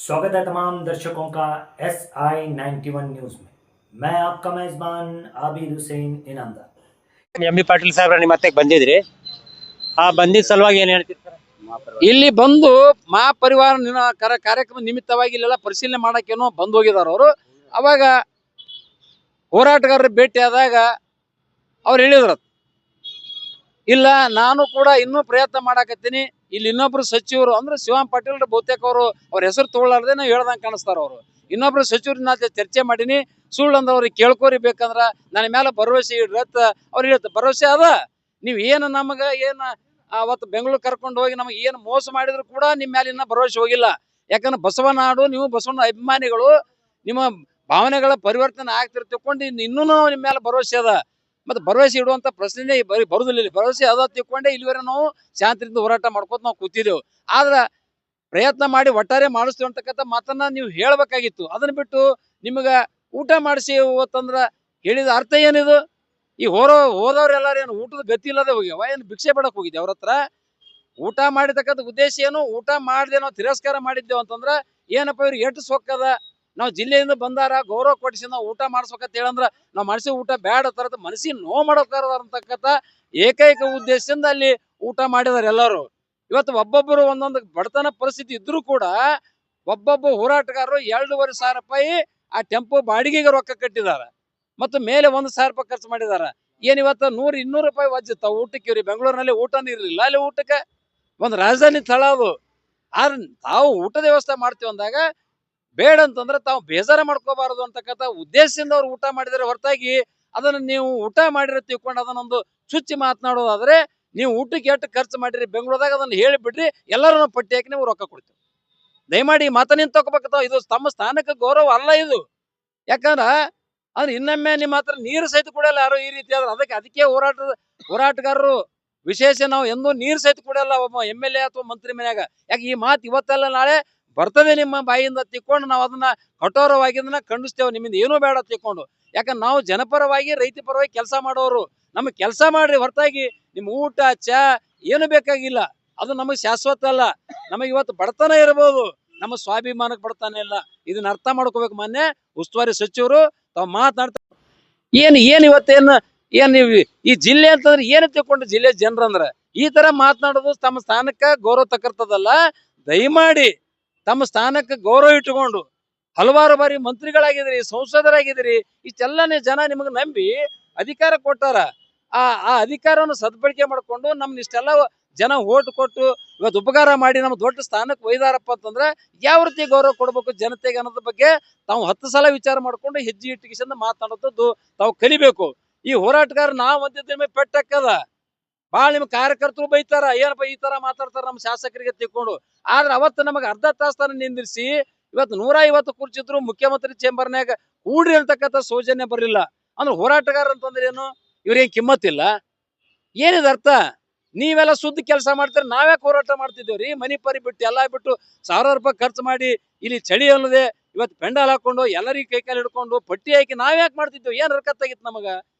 स्वागत है तमाम दर्शकों का SI91 न्यूज में। मैं आपका मेजबान आबिद हुसैन इनामदार। ಎಂ ಬಿ ಪಾಟೀಲ್ ಸಾಹೇಬ್ರ ನಿಮ್ಮ ಮತ್ತೆ ಬಂದಿದ್ರಿ ಆ ಬಂದಿದ್ದ ಸಲುವಾಗಿ ಏನ್ ಹೇಳ್ತೀರಿ ಸರ್? ಇಲ್ಲಿ ಬಂದು ಮಹಾಪರಿವಾರ ಕಾರ್ಯಕ್ರಮ ನಿಮಿತ್ತವಾಗಿ ಇಲ್ಲೆಲ್ಲ ಪರಿಶೀಲನೆ ಮಾಡಕ್ಕೇನೋ ಬಂದು ಹೋಗಿದಾರ ಅವರು. ಅವಾಗ ಹೋರಾಟಗಾರರು ಭೇಟಿ ಆದಾಗ ಅವ್ರು ಹೇಳಿದ್ರು, ಇಲ್ಲ ನಾನು ಕೂಡ ಇನ್ನೂ ಪ್ರಯತ್ನ ಮಾಡಾಕತ್ತೀನಿ. ಇಲ್ಲಿ ಇನ್ನೊಬ್ರು ಸಚಿವರು ಅಂದ್ರೆ ಶಿವರಾಮ್ ಪಾಟೀಲ್ ಬಹುತೇಕ ಅವ್ರ ಹೆಸರು ತಗೊಳ್ಳಾರ್ದೆ ನಾವು ಹೇಳ್ದಂಗೆ ಕಾಣಿಸ್ತಾರ. ಅವರು ಇನ್ನೊಬ್ರು ಸಚಿವರನ್ನ ಚರ್ಚೆ ಮಾಡೀನಿ, ಸುಳ್ಳು ಅಂದವ್ರಿಗೆ ಕೇಳ್ಕೋರಿ ಬೇಕಂದ್ರ ನನ್ನ ಮೇಲೆ ಭರವಸೆ ಇಡ್ರತ್ ಅವ್ರು ಹೇಳ್ತ. ಭರವಸೆ ಅದ, ನೀವ್ ಏನು ನಮಗ ಏನ್ ಅವತ್ತು ಬೆಂಗಳೂರು ಕರ್ಕೊಂಡು ಹೋಗಿ ನಮಗೆ ಏನು ಮೋಸ ಮಾಡಿದ್ರು ಕೂಡ ನಿಮ್ಮ ಮೇಲೆ ಇನ್ನ ಭರವಸೆ ಹೋಗಿಲ್ಲ. ಯಾಕಂದ್ರೆ ಬಸವನಾಡು, ನೀವು ಬಸವನ ಅಭಿಮಾನಿಗಳು, ನಿಮ್ಮ ಭಾವನೆಗಳ ಪರಿವರ್ತನೆ ಆಗ್ತಿರ್ ತಿಳ್ಕೊಂಡು ಇನ್ನೂ ನಿಮ್ಮ ಮೇಲೆ ಭರವಸೆ ಅದ. ಮತ್ತೆ ಭರವಸೆ ಇಡುವಂತ ಪ್ರಶ್ನೆ ಬರುದಿಲ್ಲ. ಭರವಸೆ ಅದ ತಿಳ್ಕೊಂಡೆ ಇಲ್ಲಿವರೆ ನಾವು ಶಾಂತಿಯಿಂದ ಹೋರಾಟ ಮಾಡ್ಕೋತ ನಾವು ಕೂತಿದ್ದೆವು. ಆದ್ರ ಪ್ರಯತ್ನ ಮಾಡಿ ಒಟ್ಟಾರೆ ಮಾಡಿಸ್ತೀವಿ ಅಂತಕ್ಕಂಥ ಮಾತನ್ನ ನೀವು ಹೇಳ್ಬೇಕಾಗಿತ್ತು. ಅದನ್ನ ಬಿಟ್ಟು ನಿಮಗ ಊಟ ಮಾಡಿಸಿ ಇವತ್ತಂದ್ರ ಹೇಳಿದ ಅರ್ಥ ಏನಿದು? ಈ ಹೋದವ್ರೆಲ್ಲಾರು ಏನು ಊಟದ ಗತಿ ಇಲ್ಲದೆ ಹೋಗ್ಯಾವ, ಏನು ಭಿಕ್ಷೆ ಬೇಡಕ್ ಹೋಗಿದ್ದೆ ಅವ್ರ ಹತ್ರ? ಊಟ ಮಾಡಿರ್ತಕ್ಕಂಥ ಉದ್ದೇಶ ಏನು? ಊಟ ಮಾಡದೆ ನಾವು ತಿರಸ್ಕಾರ ಮಾಡಿದ್ದೇವೆ ಅಂತಂದ್ರ ಏನಪ್ಪ ಇವ್ರಿಗೆ ಎಷ್ಟು ಸೊಕ್ಕದ, ನಾವು ಜಿಲ್ಲೆಯಿಂದ ಬಂದಾರ ಗೌರವ ಕೊಡಿಸಿ ನಾವು ಊಟ ಮಾಡಿಸ್ಬೇಕಂತ ಹೇಳಂದ್ರ ನಾವು ಮನಸ್ಸಿ ಊಟ ಬೇಡ ತರದ ಮನಸ್ಸಿಗೆ ನೋವು ಮಾಡೋಕಾರ ಅಂತಕ್ಕಂಥ ಏಕೈಕ ಉದ್ದೇಶದಿಂದ ಅಲ್ಲಿ ಊಟ ಮಾಡಿದಾರೆ ಎಲ್ಲರೂ. ಇವತ್ತು ಒಬ್ಬೊಬ್ಬರು ಒಂದೊಂದು ಬಡತನ ಪರಿಸ್ಥಿತಿ ಇದ್ರೂ ಕೂಡ ಒಬ್ಬೊಬ್ಬ ಹೋರಾಟಗಾರರು 2,500 ರೂಪಾಯಿ ಆ ಟೆಂಪೋ ಬಾಡಿಗೆಗೆ ರೊಕ್ಕ ಕಟ್ಟಿದಾರ, ಮತ್ತು ಮೇಲೆ 1,000 ರೂಪಾಯಿ ಖರ್ಚು ಮಾಡಿದಾರ. ಏನ್ ಇವತ್ತು 100-200 ರೂಪಾಯಿ ವಜ್ಜತ್ತ ಊಟಕ್ಕೆ. ಇವ್ರಿ ಬೆಂಗಳೂರಿನಲ್ಲಿ ಊಟನೂ ಇರಲಿಲ್ಲ, ಅಲ್ಲಿ ಊಟಕ್ಕೆ ಒಂದು ರಾಜಧಾನಿ ಸ್ಥಳ ಅದು. ಆದ್ರೆ ತಾವು ಊಟದ ವ್ಯವಸ್ಥೆ ಮಾಡ್ತೀವಿ ಅಂದಾಗ ಬೇಡ ಅಂತಂದ್ರೆ ತಾವು ಬೇಜಾರ ಮಾಡ್ಕೋಬಾರದು ಅಂತಕ್ಕಂಥ ಉದ್ದೇಶದಿಂದ ಅವ್ರು ಊಟ ಮಾಡಿದರೆ ಹೊರತಾಗಿ ಅದನ್ನ ನೀವು ಊಟ ಮಾಡಿರೋ ತಿಳ್ಕೊಂಡು ಅದನ್ನೊಂದು ಚುಚ್ಚಿ ಮಾತನಾಡೋದಾದ್ರೆ, ನೀವು ಊಟಕ್ಕೆ ಎಷ್ಟು ಖರ್ಚು ಮಾಡಿರಿ ಬೆಂಗಳೂರದಾಗ ಅದನ್ನ ಹೇಳಿಬಿಡ್ರಿ, ಎಲ್ಲರೂ ನಾವು ಪಟ್ಟಿ ಹಾಕಿ ನೀವು ರೊಕ್ಕ ಕೊಡ್ತೀವಿ. ದಯಮಾಡಿ ಈ ಮಾತನ್ನ ತಗೋಬೇಕಂತ. ಇದು ತಮ್ಮ ಸ್ಥಾನಕ್ಕೆ ಗೌರವ ಅಲ್ಲ ಇದು. ಯಾಕಂದ್ರ ಅಂದ್ರೆ ಇನ್ನೊಮ್ಮೆ ನಿಮ್ಮ ಹತ್ರ ನೀರು ಸಹಿತ ಕುಡಿಯಲ್ಲ ಯಾರು ಈ ರೀತಿ ಆದ್ರೆ. ಅದಕ್ಕೆ ಹೋರಾಟಗಾರರು ವಿಶೇಷ ನಾವು ಎಂದೂ ನೀರು ಸಹಿತ ಕುಡಿಯಲ್ಲ ಒಬ್ಬ MLA ಅಥವಾ ಮಂತ್ರಿ ಮನ್ಯಾಗ. ಯಾಕೆ ಈ ಮಾತು ಇವತ್ತಲ್ಲ ನಾಳೆ ಬರ್ತದೆ ನಿಮ್ಮ ಬಾಯಿಯಿಂದ ತಿಕ್ಕೊಂಡು ನಾವು ಅದನ್ನ ಕಠೋರವಾಗಿ ಅದನ್ನ ಖಂಡಿಸ್ತೇವೆ. ನಿಮ್ಮಿಂದ ಏನೂ ಬೇಡ ತಿಕ್ಕೊಂಡು. ಯಾಕಂದ್ರೆ ನಾವು ಜನಪರವಾಗಿ ರೈತ ಪರವಾಗಿ ಕೆಲಸ ಮಾಡೋರು. ನಮಗೆ ಕೆಲಸ ಮಾಡ್ರಿ ಹೊರತಾಗಿ ನಿಮ್ಮ ಊಟ ಚಾ ಏನು ಬೇಕಾಗಿಲ್ಲ. ಅದು ನಮಗೆ ಶಾಶ್ವತ ಅಲ್ಲ. ನಮಗೆ ಇವತ್ತು ಬಡತನ ಇರಬಹುದು, ನಮ್ಮ ಸ್ವಾಭಿಮಾನಕ್ಕೆ ಬಡತನ ಇಲ್ಲ. ಇದನ್ನ ಅರ್ಥ ಮಾಡ್ಕೋಬೇಕು. ಮೊನ್ನೆ ಉಸ್ತುವಾರಿ ಸಚಿವರು ತಾವು ಮಾತನಾಡ್ತಾರೆ. ಏನ್ ಇವತ್ತೇನು ನೀವು ಈ ಜಿಲ್ಲೆ ಅಂತಂದ್ರೆ ಏನು ತಿಳ್ಕೊಂಡು ಜಿಲ್ಲೆ ಜನರಂದ್ರ ಈ ತರ ಮಾತನಾಡೋದು ತಮ್ಮ ಸ್ಥಾನಕ್ಕೆ ಗೌರವ ತಕ್ಕರ್ತದಲ್ಲ. ದಯಮಾಡಿ ತಮ್ಮ ಸ್ಥಾನಕ್ಕೆ ಗೌರವ ಇಟ್ಟುಕೊಂಡು ಹಲವಾರು ಬಾರಿ ಮಂತ್ರಿಗಳಾಗಿದ್ರಿ, ಸಂಸದರಾಗಿದ್ರಿ, ಇಷ್ಟೆಲ್ಲನೇ ಜನ ನಿಮಗೆ ನಂಬಿ ಅಧಿಕಾರ ಕೊಟ್ಟಾರ. ಆ ಅಧಿಕಾರವನ್ನು ಸದ್ಬಳಕೆ ಮಾಡ್ಕೊಂಡು ನಮ್ನ ಇಷ್ಟೆಲ್ಲ ಜನ ಓಟ್ ಕೊಟ್ಟು ಇವತ್ತು ಉಪಕಾರ ಮಾಡಿ ನಮ್ಮ ದೊಡ್ಡ ಸ್ಥಾನಕ್ಕೆ ಒಯ್ದಾರಪ್ಪ ಅಂತಂದ್ರೆ ಯಾವ ರೀತಿ ಗೌರವ ಕೊಡ್ಬೇಕು ಜನತೆಗೆ ಅನ್ನೋದ್ರ ಬಗ್ಗೆ ತಾವು 10 ಸಲ ವಿಚಾರ ಮಾಡ್ಕೊಂಡು ಹೆಜ್ಜೆ ಇಟ್ಟಿಗೆಸಿಂದ ಮಾತನಾಡೋದು ತಾವು ಕಲಿಬೇಕು. ಈ ಹೋರಾಟಗಾರ ನಾವು ಒಂದಿದ್ದ ಪೆಟ್ಟಕ್ಕದ ಭಾಳ ನಿಮ್ಮ ಕಾರ್ಯಕರ್ತರು ಬೈತಾರ, ಏನಪ್ಪ ಈ ತರ ಮಾತಾಡ್ತಾರ ನಮ್ಮ ಶಾಸಕರಿಗೆ ತಿಳ್ಕೊಂಡು. ಆದ್ರೆ ಅವತ್ತು ನಮಗೆ ಅರ್ಧ ತಾಸು ನಿಂದಿರಿಸಿ ಇವತ್ತು 150 ಕುರ್ಚಿದ್ರು ಮುಖ್ಯಮಂತ್ರಿ ಚೇಂಬರ್ನಾಗ ಕೂಡ್ರಿ ಅಂತಕ್ಕಂಥ ಸೌಜನ್ಯ ಬರಲಿಲ್ಲ. ಅಂದ್ರೆ ಹೋರಾಟಗಾರ ಅಂತಂದ್ರೆ ಏನು? ಇವ್ರೇನ್ ಕಿಮ್ಮತ್ತಿಲ್ಲ? ಏನಿದೆ ಅರ್ಥ? ನೀವೆಲ್ಲ ಸುದ್ದಿ ಕೆಲಸ ಮಾಡ್ತೀರಿ, ನಾವ್ಯಾಕೆ ಹೋರಾಟ ಮಾಡ್ತಿದ್ದೇವ್ರಿ? ಮನಿ ಪರಿ ಬಿಟ್ಟು ಎಲ್ಲ ಬಿಟ್ಟು 1,000 ರೂಪಾಯಿ ಖರ್ಚು ಮಾಡಿ ಇಲ್ಲಿ ಚಳಿ ಅನ್ನೋದೇ ಇವತ್ತು ಪೆಂಡಾಲ್ ಹಾಕೊಂಡು ಎಲ್ಲರಿಗೂ ಕೈಕಾಲು ಹಿಡ್ಕೊಂಡು ಪಟ್ಟಿ ಹಾಕಿ ನಾವ್ಯಾಕೆ ಮಾಡ್ತಿದ್ದೇವೆ? ಏನ್ ಹರ್ಕತ್ತಾಗಿತ್ತು ನಮಗ?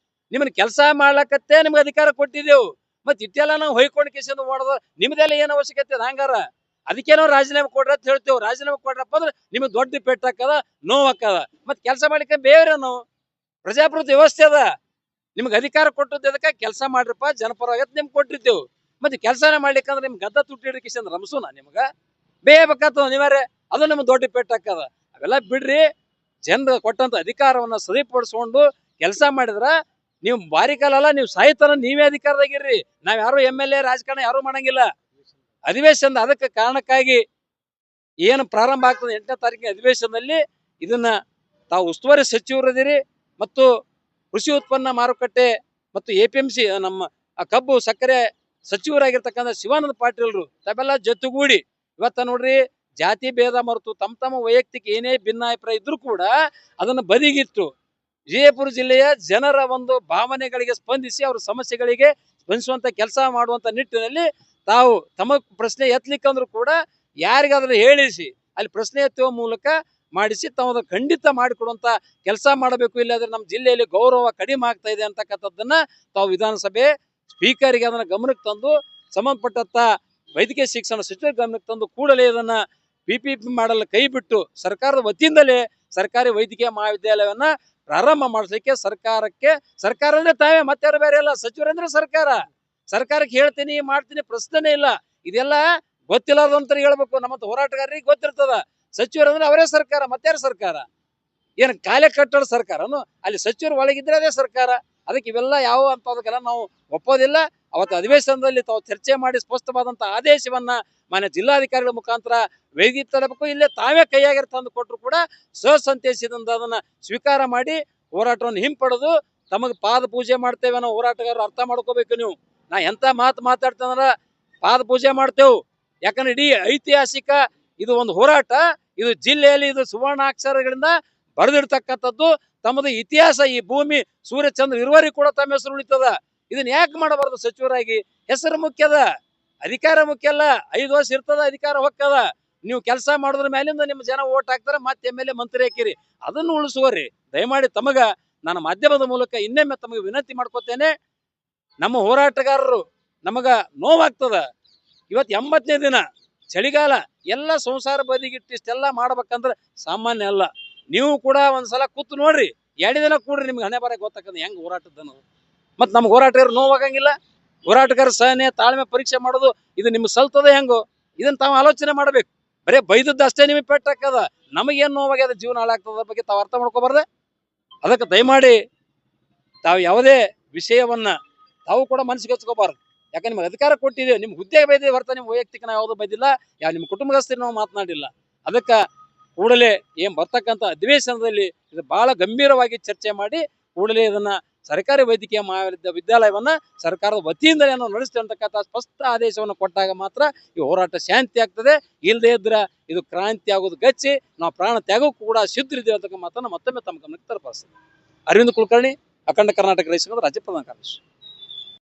ನಿಮ್ಮನ್ನ ಕೆಲಸ ಮಾಡ್ಲಕತ್ತೆ ನಿಮ್ಗೆ ಅಧಿಕಾರ ಕೊಟ್ಟಿದ್ದೆವು. ಮತ್ ಇಟ್ಟೆಲ್ಲ ನಾವು ಹೊಯ್ಕೊಂಡು ಕೇಸಿಂದ ಓಡೋದು ನಿಮ್ದೆಲ್ಲ ಏನ್ ಅವಶ್ಯಕತೆ ಅದ? ಹಂಗಾರ ಅದಕ್ಕೆ ನಾವು ರಾಜೀನಾಮೆ ಕೊಡ್ರಿ ಅಂತ ಹೇಳ್ತೇವೆ. ರಾಜೀನಾಮೆ ಕೊಡ್ರಪ್ಪ ಅಂದ್ರೆ ನಿಮ್ಗೆ ದೊಡ್ಡ ಪೆಟ್ಟು ಹಾಕದ, ನೋವು ಹಾಕದ. ಮತ್ ಕೆಲಸ ಮಾಡ್ಲಿಕ್ಕೆ ಬೇರೆ ನಾವು ಪ್ರಜಾಪ್ರಭುತ್ವ ವ್ಯವಸ್ಥೆ ಅದ. ನಿಮ್ಗೆ ಅಧಿಕಾರ ಕೊಟ್ಟದ್ದು ಅದಕ್ಕೆ ಕೆಲಸ ಮಾಡ್ರಪ್ಪ, ಜನಪರವಾಗಿ ನಿಮ್ಗೆ ಕೊಟ್ಟಿದ್ದೆವು. ಮತ್ತೆ ಕೆಲಸನೇ ಮಾಡ್ಲಿಕ್ಕಂದ್ರೆ ನಿಮ್ಗೆ ಗದ್ದ ತುಟ್ಟಿಡ್ರಿ ಕಿಶನ್ ರಮಸುನ ನಿಮ್ಗ ಬೇಯಬೇಕಾಗ್ತದ ಅನಿವಾರ್ಯ. ಅದು ನಿಮ್ಗೆ ದೊಡ್ಡ ಪೆಟ್ಟು ಹಾಕದ. ಅವೆಲ್ಲ ಬಿಡ್ರಿ. ಜನರು ಕೊಟ್ಟಂತ ಅಧಿಕಾರವನ್ನ ಸರಿಪಡಿಸ್ಕೊಂಡು ಕೆಲಸ ಮಾಡಿದ್ರ ನೀವು ಬಾರಿ ಕಾಲಲ್ಲ, ನೀವು ಸಾಹಿತ್ಯನ ನೀವೇ ಅಧಿಕಾರದಾಗಿರ್ರಿ. ನಾವ್ ಯಾರು MLA ರಾಜಕಾರಣ ಯಾರು ಮಾಡಂಗಿಲ್ಲ. ಅಧಿವೇಶನದ ಅದಕ್ಕೆ ಕಾರಣಕ್ಕಾಗಿ ಏನು ಪ್ರಾರಂಭ ಆಗ್ತದೆ 8ನೇ ತಾರೀಕಿನ ಅಧಿವೇಶನದಲ್ಲಿ ಇದನ್ನ ತಾವು ಉಸ್ತುವಾರಿ ಸಚಿವರದಿರಿ ಮತ್ತು ಕೃಷಿ ಉತ್ಪನ್ನ ಮಾರುಕಟ್ಟೆ ಮತ್ತು APMC ನಮ್ಮ ಕಬ್ಬು ಸಕ್ಕರೆ ಸಚಿವರಾಗಿರ್ತಕ್ಕಂಥ ಶಿವಾನಂದ ಪಾಟೀಲ್ರು ತಾವೆಲ್ಲ ಜೊತೆಗೂಡಿ ಇವತ್ತ ನೋಡ್ರಿ ಜಾತಿ ಭೇದ ಮರೆತು ತಮ್ಮ ವೈಯಕ್ತಿಕ ಏನೇ ಭಿನ್ನಾಭಿಪ್ರಾಯ ಇದ್ರೂ ಕೂಡ ಅದನ್ನ ಬದಿಗಿಟ್ಟು ವಿಜಯಪುರ ಜಿಲ್ಲೆಯ ಜನರ ಒಂದು ಭಾವನೆಗಳಿಗೆ ಸ್ಪಂದಿಸಿ ಅವ್ರ ಸಮಸ್ಯೆಗಳಿಗೆ ಸ್ಪಂದಿಸುವಂತ ಕೆಲಸ ಮಾಡುವಂತ ನಿಟ್ಟಿನಲ್ಲಿ ತಾವು ತಮ್ಮ ಪ್ರಶ್ನೆ ಎತ್ತಲಿಕ್ಕಂದ್ರೂ ಕೂಡ ಯಾರಿಗಾದ್ರೂ ಹೇಳಿಸಿ ಅಲ್ಲಿ ಪ್ರಶ್ನೆ ಎತ್ತುವ ಮೂಲಕ ಮಾಡಿಸಿ ತಾವು ಖಂಡಿತ ಮಾಡಿಕೊಡುವಂತ ಕೆಲಸ ಮಾಡಬೇಕು. ಇಲ್ಲಾಂದ್ರೆ ನಮ್ಮ ಜಿಲ್ಲೆಯಲ್ಲಿ ಗೌರವ ಕಡಿಮೆ ಆಗ್ತಾ ಇದೆ ಅಂತಕ್ಕಂಥದ್ದನ್ನ ತಾವು ವಿಧಾನಸಭೆ ಸ್ಪೀಕರ್ಗೆ ಅದನ್ನ ಗಮನಕ್ಕೆ ತಂದು ಸಂಬಂಧಪಟ್ಟಂತ ವೈದ್ಯಕೀಯ ಶಿಕ್ಷಣ ಸಚಿವರ ಗಮನಕ್ಕೆ ತಂದು ಕೂಡಲೇ ಇದನ್ನ PPP ಮಾಡಲು ಕೈ ಬಿಟ್ಟು ಸರ್ಕಾರದ ವತಿಯಿಂದಲೇ ಸರ್ಕಾರಿ ವೈದ್ಯಕೀಯ ಮಹಾವಿದ್ಯಾಲಯವನ್ನ ಪ್ರಾರಂಭ ಮಾಡಿಸ್ಲಿಕ್ಕೆ ಸರ್ಕಾರ ಅಂದ್ರೆ ತಾವೇ ಮತ್ತಾರು ಬೇರೆ ಅಲ್ಲ, ಸಚಿವರಂದ್ರೆ ಸರ್ಕಾರಕ್ಕೆ ಹೇಳ್ತೀನಿ ಮಾಡ್ತೀನಿ ಪ್ರಶ್ನೆ ಇಲ್ಲ. ಇದೆಲ್ಲ ಗೊತ್ತಿಲ್ಲದಂತ ಹೇಳ್ಬೇಕು, ನಮ್ಮಂತ ಹೋರಾಟಗಾರರಿಗೆ ಗೊತ್ತಿರ್ತದ. ಸಚಿವರಂದ್ರೆ ಅವರೇ ಸರ್ಕಾರ, ಮತ್ತಾರ ಸರ್ಕಾರ? ಏನು ಕಾಲೆ ಕಟ್ಟಡ ಸರ್ಕಾರನು? ಅಲ್ಲಿ ಸಚಿವರು ಒಳಗಿದ್ರೆ ಅದೇ ಸರ್ಕಾರ. ಅದಕ್ಕೆ ಇವೆಲ್ಲ ಯಾವ ಅಂತದಕ್ಕೆಲ್ಲ ನಾವು ಒಪ್ಪೋದಿಲ್ಲ. ಅವತ್ತು ಅಧಿವೇಶನದಲ್ಲಿ ತಾವು ಚರ್ಚೆ ಮಾಡಿ ಸ್ಪಷ್ಟವಾದಂತ ಆದೇಶವನ್ನ ಮಾನ್ಯ ಜಿಲ್ಲಾಧಿಕಾರಿಗಳ ಮುಖಾಂತರ ವೇದಿಕೆ ತರಬೇಕು. ಇಲ್ಲೇ ತಾವೇ ಕೈಯಾಗಿರ ತಂದು ಕೊಟ್ಟರು ಕೂಡ ಸಸಂತೇಶದಿಂದ ಅದನ್ನ ಸ್ವೀಕಾರ ಮಾಡಿ ಹೋರಾಟವನ್ನು ಹಿಂಪಡೆದು ತಮಗೆ ಪಾದ ಪೂಜೆ ಮಾಡ್ತೇವೆ ಅನ್ನೋ ಹೋರಾಟಗಾರರು ಅರ್ಥ ಮಾಡ್ಕೋಬೇಕು. ನೀವು ನಾ ಎಂತ ಮಾತಾಡ್ತಂದ್ರ ಪಾದ ಪೂಜೆ ಮಾಡ್ತೇವೆ. ಯಾಕಂದ್ರೆ ಇಡೀ ಐತಿಹಾಸಿಕ ಇದು ಒಂದು ಹೋರಾಟ. ಇದು ಜಿಲ್ಲೆಯಲ್ಲಿ ಇದು ಸುವರ್ಣಾಕ್ಷರಗಳಿಂದ ಬರೆದಿರ್ತಕ್ಕಂಥದ್ದು. ತಮ್ಮದು ಇತಿಹಾಸ, ಈ ಭೂಮಿ ಸೂರ್ಯಚಂದ್ರ ಇರುವವರೆಗೂ ಕೂಡ ತಮ್ಮ ಹೆಸರು ಉಳಿತದ. ಇದನ್ನ ಯಾಕೆ ಮಾಡಬಾರ್ದು? ಸಚಿವರಾಗಿ ಹೆಸರು ಮುಖ್ಯದ, ಅಧಿಕಾರ ಮುಖ್ಯ ಅಲ್ಲ. 5 ವರ್ಷ ಇರ್ತದ, ಅಧಿಕಾರ ಹೊಕ್ಕದ. ನೀವು ಕೆಲಸ ಮಾಡೋದ್ರ ಮೇಲಿಂದ ನಿಮ್ಮ ಜನ ಓಟ್ ಹಾಕ್ತಾರೆ, ಮತ್ತೆ MLA ಮಂತ್ರಿ ಹಾಕಿರಿ. ಅದನ್ನು ಉಳಿಸುವರಿ. ದಯಮಾಡಿ ತಮಗ ನಾನು ಮಾಧ್ಯಮದ ಮೂಲಕ ಇನ್ನೊಮ್ಮೆ ತಮಗೆ ವಿನಂತಿ ಮಾಡ್ಕೋತೇನೆ. ನಮ್ಮ ಹೋರಾಟಗಾರರು ನಮಗ ನೋವಾಗ್ತದ. ಇವತ್ತು 80ನೇ ದಿನ ಚಳಿಗಾಲ, ಎಲ್ಲ ಸಂಸಾರ ಬದಿಗಿಟ್ಟು ಇಷ್ಟೆಲ್ಲ ಮಾಡ್ಬೇಕಂದ್ರೆ ಸಾಮಾನ್ಯ ಅಲ್ಲ. ನೀವು ಕೂಡ ಒಂದ್ಸಲ ಕೂತು ನೋಡ್ರಿ, 2 ದಿನ ಕೂಡ್ರಿ, ನಿಮ್ಗೆ ಹಣೆ ಬರ ಗೊತ್ತಾಕಂದ್ರೆ ಹೆಂಗ್ ಹೋರಾಟದ ಅನ್ನೋದು. ಮತ್ ನಮ್ಗೆ ಹೋರಾಟಗಾರ ನೋವಾಗಂಗಿಲ್ಲ. ಹೋರಾಟಗಾರ ಸಹನೆ ತಾಳ್ಮೆ ಪರೀಕ್ಷೆ ಮಾಡೋದು ಇದು ನಿಮ್ಗೆ ಸಲ್ತದ ಹೆಂಗೋ? ಇದನ್ನ ತಾವು ಆಲೋಚನೆ ಮಾಡ್ಬೇಕು. ಬರೇ ಬೈದದ್ದು ಅಷ್ಟೇ ನಿಮಗೆ ಪೆಟ್ಟಾಕದ, ನಮಗೇನು ನೋವಾಗ್ಯದ, ಜೀವನ ಹಾಳಾಗ್ತದ ಬಗ್ಗೆ ತಾವು ಅರ್ಥ ಮಾಡ್ಕೋಬಾರ್ದೆ. ಅದಕ್ಕೆ ದಯಮಾಡಿ ತಾವು ಯಾವುದೇ ವಿಷಯವನ್ನ ತಾವು ಕೂಡ ಮನಸ್ಸಿಗೆ ಹಚ್ಕೋಬಾರ್ದು. ಯಾಕಂದ್ರೆ ನಿಮ್ಗೆ ಅಧಿಕಾರ ಕೊಟ್ಟಿದ್ದೇವೆ, ನಿಮ್ಗೆ ಹುದ್ದೆಗೆ ಬೈದೇವೆ ಹೊರತ ನಿಮ್ ವೈಯಕ್ತಿಕ ನಾವು ಯಾವುದು ಬೈದಿಲ್ಲ, ನಿಮ್ಮ ಕುಟುಂಬಸ್ಥರು ನಾವು ಮಾತನಾಡಿಲ್ಲ. ಅದಕ್ಕೆ ಕೂಡಲೇ ಏನ್ ಬರ್ತಕ್ಕಂಥ ಅಧಿವೇಶನದಲ್ಲಿ ಇದು ಬಹಳ ಗಂಭೀರವಾಗಿ ಚರ್ಚೆ ಮಾಡಿ ಕೂಡಲೇ ಇದನ್ನ ಸರ್ಕಾರಿ ವೈದ್ಯಕೀಯ ಮಹಾವಿದ್ಯಾಲಯವನ್ನ ಸರ್ಕಾರದ ವತಿಯಿಂದ ಏನೋ ನಡೆಸ್ತೀವಿ ಅಂತಕ್ಕಂಥ ಸ್ಪಷ್ಟ ಆದೇಶವನ್ನು ಕೊಟ್ಟಾಗ ಮಾತ್ರ ಈ ಹೋರಾಟ ಶಾಂತಿ ಆಗ್ತದೆ. ಇಲ್ಲದೆ ಇದ್ರೆ ಇದು ಕ್ರಾಂತಿ ಆಗೋದು ಗಚ್ಚಿ ನಾವು ಪ್ರಾಣ ತ್ಯಾಗಕ್ಕೂ ಕೂಡ ಸಿದ್ಧರಿದ್ದೇವೆ ಅಂತಕ್ಕ ಮಾತನ್ನ ಮತ್ತೊಮ್ಮೆ ತಮ್ಮ ಗಮನಕ್ಕೆ ತರಪಡಿಸ್ತದೆ. ಅರವಿಂದ್ ಕುಲಕರ್ಣಿ, ಅಖಂಡ ಕರ್ನಾಟಕ ರೈತ ಸಂಘದ ರಾಜ್ಯ ಪ್ರಧಾನ ಕಾರ್ಯದರ್ಶಿ.